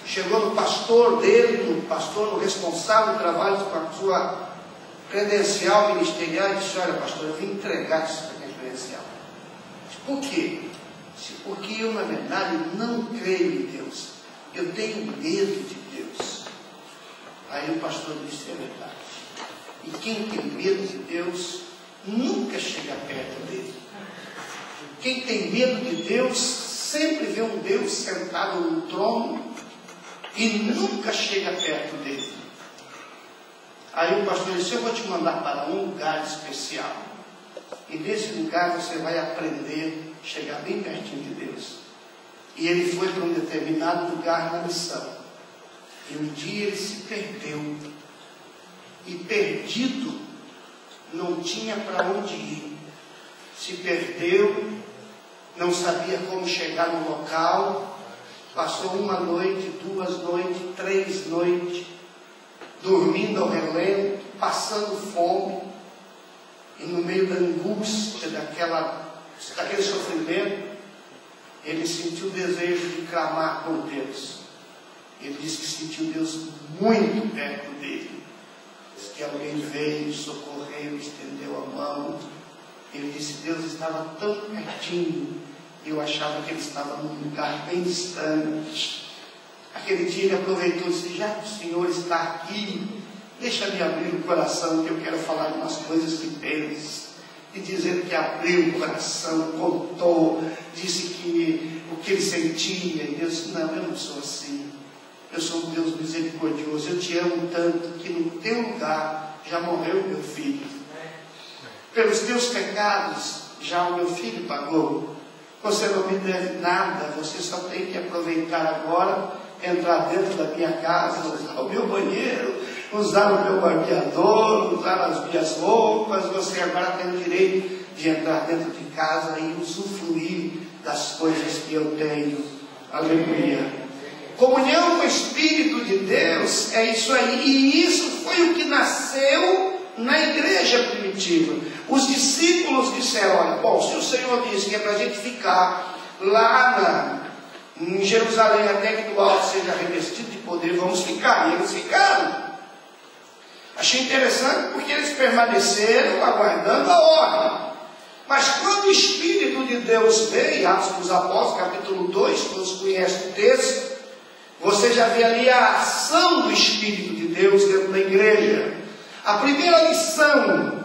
chegou no pastor dele, no responsável do trabalho, com a sua credencial ministerial, e disse: olha, pastor, eu vim entregar essa credencial. Disse: por quê? Disse: porque eu, na verdade, não creio em Deus. Eu tenho medo de Deus. Aí o pastor disse: é verdade. E quem tem medo de Deus nunca chega perto dele. Quem tem medo de Deus sempre vê um Deus sentado no trono e nunca chega perto dele. Aí o pastor disse: eu vou te mandar para um lugar especial. E nesse lugar você vai aprender a chegar bem pertinho de Deus. E ele foi para um determinado lugar na missão. E um dia ele se perdeu. E perdido, não tinha para onde ir. Se perdeu, não sabia como chegar no local. Passou 1 noite, 2 noites, 3 noites, dormindo ao relento, passando fome. E no meio da angústia, daquele sofrimento, ele sentiu o desejo de clamar por Deus. Ele disse que sentiu Deus muito perto dele. Diz que alguém veio, socorreu, estendeu a mão. Ele disse: Deus estava tão pertinho, e eu achava que ele estava num lugar bem distante. Aquele dia ele aproveitou e disse: já que o Senhor está aqui, deixa-me abrir o coração, que eu quero falar de umas coisas que tens. E dizendo que abriu o coração, contou, disse que o que ele sentia. E Deus disse: não, eu não sou assim. Eu sou um Deus misericordioso. Eu te amo tanto que no teu lugar já morreu meu filho. Pelos teus pecados já o meu filho pagou. Você não me deve nada. Você só tem que aproveitar agora, entrar dentro da minha casa, usar o meu banheiro, usar o meu barbeador, usar as minhas roupas. Você agora tem o direito de entrar dentro de casa e usufruir das coisas que eu tenho. Aleluia. Comunhão com o Espírito de Deus é isso aí. E isso foi o que nasceu na igreja primitiva. Os discípulos disseram: olha, bom, se o Senhor disse que é para a gente ficar lá em Jerusalém até que do alto seja revestido de poder, vamos ficar. E eles ficaram. Achei interessante porque eles permaneceram aguardando a ordem. Mas quando o Espírito de Deus veio, Atos dos Apóstolos, capítulo 2, todos conhecem o texto, você já vê ali a ação do Espírito de Deus dentro da igreja. A primeira lição,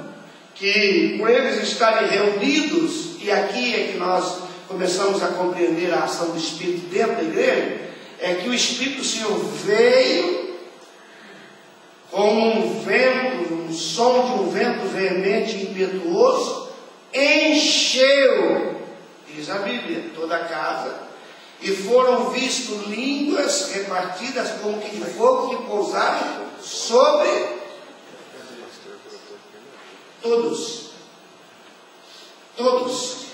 que por eles estarem reunidos, e aqui é que nós começamos a compreender a ação do Espírito dentro da igreja, é que o Espírito do Senhor veio como um vento, um som de um vento veemente e impetuoso, encheu, diz a Bíblia, toda a casa, e foram vistas línguas repartidas como que de fogo que pousaram sobre todos. Todos.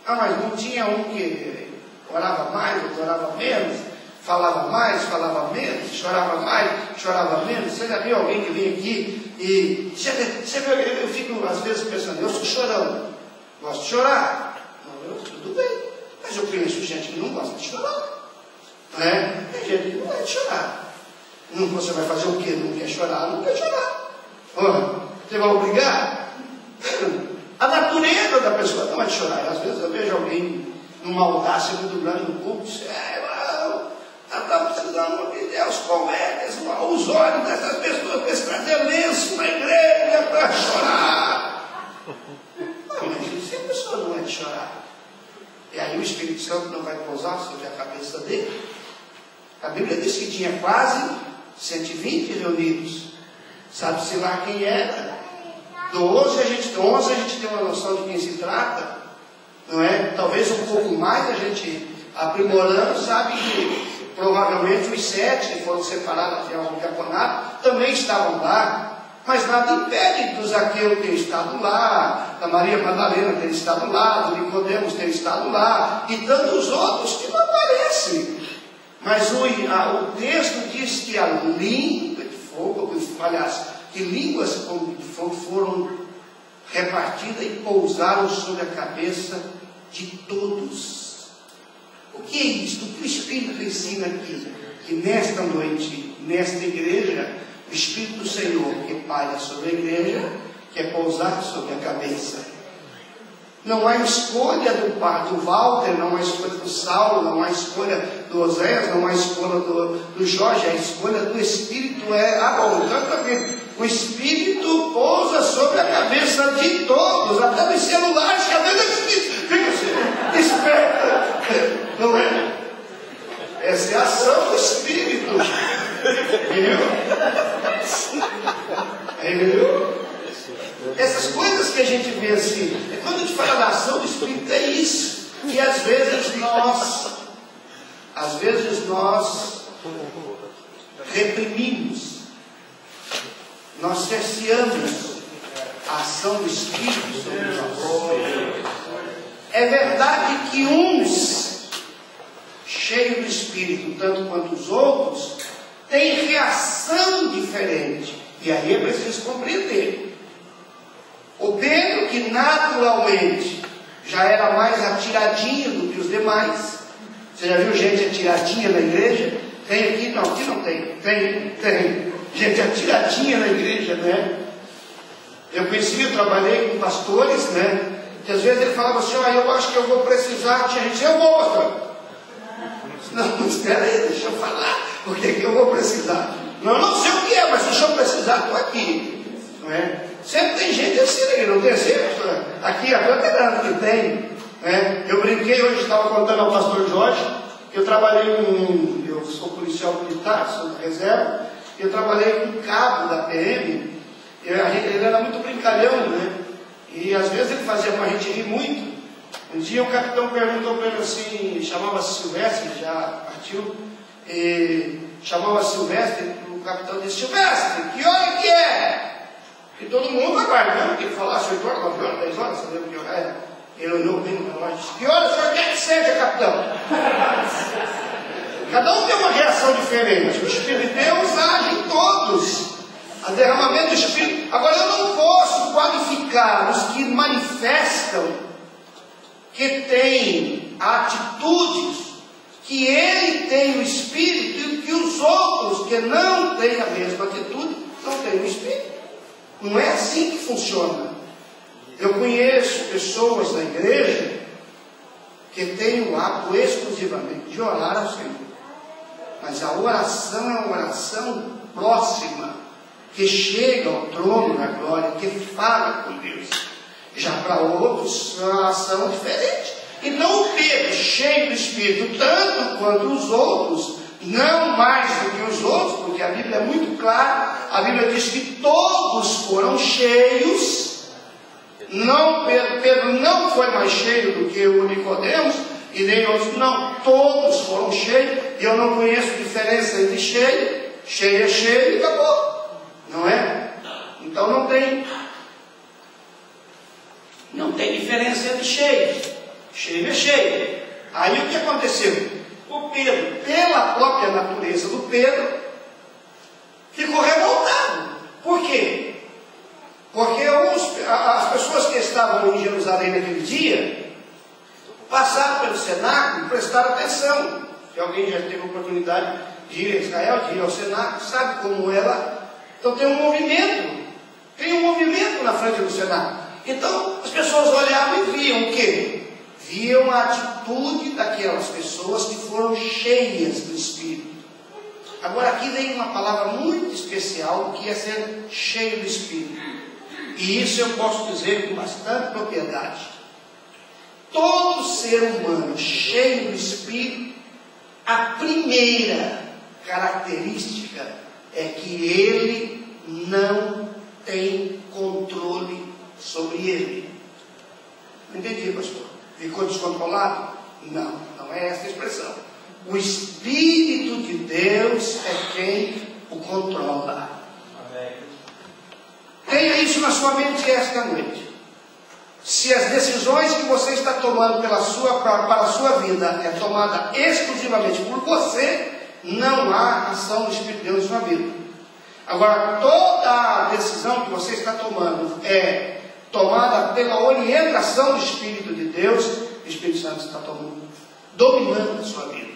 Ah, mas não tinha um que orava mais, outro orava menos, falava mais, falava menos, chorava mais, chorava menos. Você já viu alguém que vem aqui e... Você vê, eu fico às vezes pensando: eu sou chorão, gosto de chorar. Não, tudo bem. Mas eu conheço gente que não gosta de chorar. Né? Tem gente que não gosta de chorar. Não, você vai fazer o quê? Não quer chorar? Não quer chorar. Você vai obrigar? A natureza da pessoa não é de chorar. Às vezes eu vejo alguém numa audácia muito grande no público e diz: estamos precisando de Deus, converte os olhos dessas pessoas para trazer lenço na igreja para chorar. Mas se a pessoa não é de chorar, e aí o Espírito Santo não vai pousar sobre a cabeça dele. A Bíblia diz que tinha quase 120 reunidos. Sabe-se lá quem era. Do 11 a gente tem uma noção de quem se trata, não é? Talvez um pouco mais a gente aprimorando, sabe que provavelmente os 7 que foram separados até o diaconato também estavam lá. Mas nada impede do Zaqueu ter estado lá, da Maria Madalena ter estado lá, do Nicodemos ter estado lá, e tantos outros que não aparecem. Mas o texto diz que a língua de fogo, aliás, que línguas de fogo foram repartidas e pousaram sobre a cabeça de todos. O O que é isto? O que o Espírito ensina aqui? Que nesta noite, nesta igreja, o Espírito do Senhor que paira sobre a igreja, quer pousar sobre a cabeça. Não há escolha do Walter, não há escolha do Saulo, não há escolha do Oséias, não há escolha do Jorge, a escolha do Espírito é o Espírito pousa sobre a cabeça de todos, até nos celulares, que às vezes fica esperta, não é? Essa é a ação do Espírito. Viu? Essas coisas que a gente vê assim, quando a gente fala da ação do Espírito, é isso. E às vezes nós reprimimos, nós cerceamos a ação do Espírito sobre nós. É verdade que uns, cheios do Espírito, tanto quanto os outros, têm reação diferente. E aí é preciso compreender. O Pedro, que naturalmente já era mais atiradinho do que os demais. Você já viu gente atiradinha na igreja? Tem aqui? Não, aqui não tem. Tem. Gente atiradinha na igreja, né? Eu trabalhei com pastores, né? Que às vezes ele falava assim, eu acho que eu vou precisar. Tinha gente, eu vou, pastor. Não, espera aí, deixa eu falar. O que eu vou precisar? Não sei o que é, mas deixa eu precisar, estou aqui. Não é? Sempre tem gente assim, não tem sempre. Aqui a planta é grande que tem. Né? Eu brinquei hoje, estava contando ao pastor Jorge, que eu sou policial militar, sou da reserva, eu trabalhei com um cabo da PM, ele era muito brincalhão, né? E às vezes ele fazia para a gente rir muito. Um dia o capitão perguntou para ele assim, chamava-se Silvestre, já partiu, chamava Silvestre, o capitão disse, Silvestre, que hora que é? E todo mundo aguardando que ele falasse 8 horas, 9 horas, 10 horas, você lembra que hora era? Ele olhou bem no relógio e disse, que hora o senhor quer que seja, capitão? Cada um tem uma reação diferente. O Espírito de Deus age em todos. A derramamento do Espírito. Agora eu não posso qualificar os que manifestam, que têm atitudes, que ele tem o Espírito, e que os outros que não têm a mesma atitude, não têm o Espírito. Não é assim que funciona. Eu conheço pessoas na igreja que têm o hábito exclusivamente de orar ao Senhor. Mas a oração é uma oração próxima, que chega ao trono da glória, que fala com Deus. Já para outros, é uma oração diferente. Então o Pedro, cheio do Espírito, tanto quanto os outros, não mais do que os outros, porque a Bíblia é muito clara, a Bíblia diz que todos foram cheios. Não, Pedro não foi mais cheio do que o Nicodemos, e nem outros, não, todos foram cheios, e eu não conheço diferença entre cheio é cheio e acabou, não é? Então não tem diferença entre cheio é cheio. Aí o que aconteceu? O Pedro, pela própria natureza do Pedro, ficou revoltado. Por quê? Porque as pessoas que estavam em Jerusalém naquele dia, passaram pelo cenáculo, prestaram atenção. Se alguém já teve a oportunidade de ir a Israel, de ir ao cenáculo, sabe como é lá. Então tem um movimento na frente do cenáculo. Então as pessoas olhavam e viam o quê? Viam a atitude daquelas pessoas que foram cheias do Espírito. Agora aqui vem uma palavra muito especial, que é ser cheio do Espírito. E isso eu posso dizer com bastante propriedade. Todo ser humano cheio do Espírito, a primeira característica é que ele não tem controle sobre ele. Não entendi, pastor. Ficou descontrolado? Não, não é essa a expressão. O Espírito de Deus é quem o controla. Amém. Tenha isso na sua mente esta noite. Se as decisões que você está tomando para a sua vida é tomada exclusivamente por você, não há ação do Espírito de Deus na sua vida. Agora, toda a decisão que você está tomando é tomada pela orientação do Espírito de Deus, o Espírito Santo está tomando. dominando a sua vida.